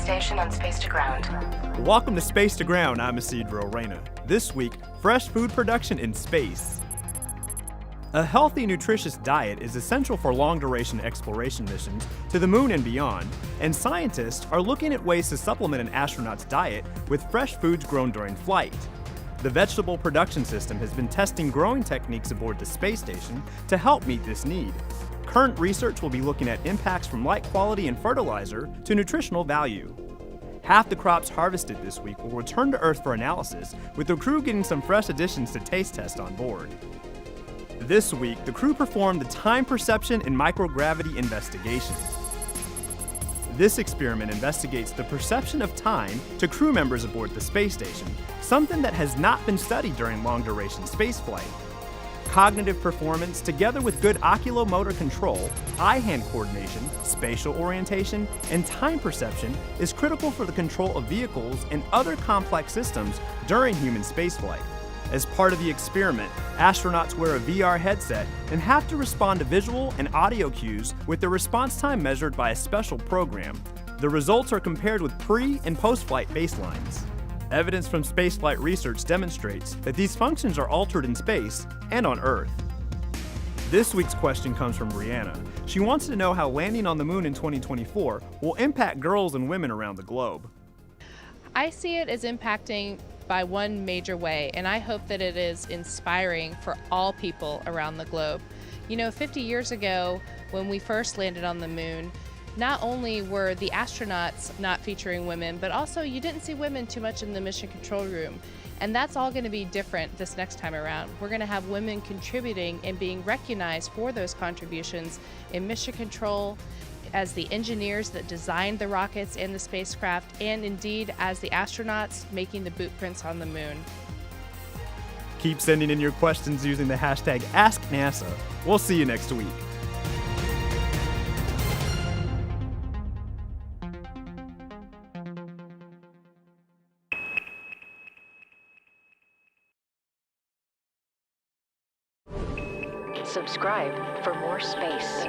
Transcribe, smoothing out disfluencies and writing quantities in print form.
station and space to ground. Welcome to Space to Ground. I'm Isidro Reyna. This week, fresh food production in space. A healthy, nutritious diet is essential for long-duration exploration missions to the moon and beyond, and scientists are looking at ways to supplement an astronaut's diet with fresh foods grown during flight. The Vegetable Production System has been testing growing techniques aboard the space station to help meet this need. Current research will be looking at impacts from light quality and fertilizer to nutritional value. Half the crops harvested this week will return to Earth for analysis, with the crew getting some fresh additions to taste test on board. This week, the crew performed the Time Perception and Microgravity Investigation. This experiment investigates the perception of time to crew members aboard the space station, something that has not been studied during long-duration spaceflight. Cognitive performance, together with good oculomotor control, eye-hand coordination, spatial orientation, and time perception, is critical for the control of vehicles and other complex systems during human spaceflight. As part of the experiment, astronauts wear a VR headset and have to respond to visual and audio cues with their response time measured by a special program. The results are compared with pre- and post-flight baselines. Evidence from spaceflight research demonstrates that these functions are altered in space and on Earth. This week's question comes from Brianna. She wants to know how landing on the moon in 2024 will impact girls and women around the globe. I see it as impacting by one major way, and I hope that it is inspiring for all people around the globe. 50 years ago, when we first landed on the moon, not only were the astronauts not featuring women, but also you didn't see women too much in the mission control room. And that's all going to be different this next time around. We're going to have women contributing and being recognized for those contributions in mission control, as the engineers that designed the rockets and the spacecraft, and indeed as the astronauts making the boot prints on the moon. Keep sending in your questions using the hashtag AskNASA. We'll see you next week. Subscribe for more space.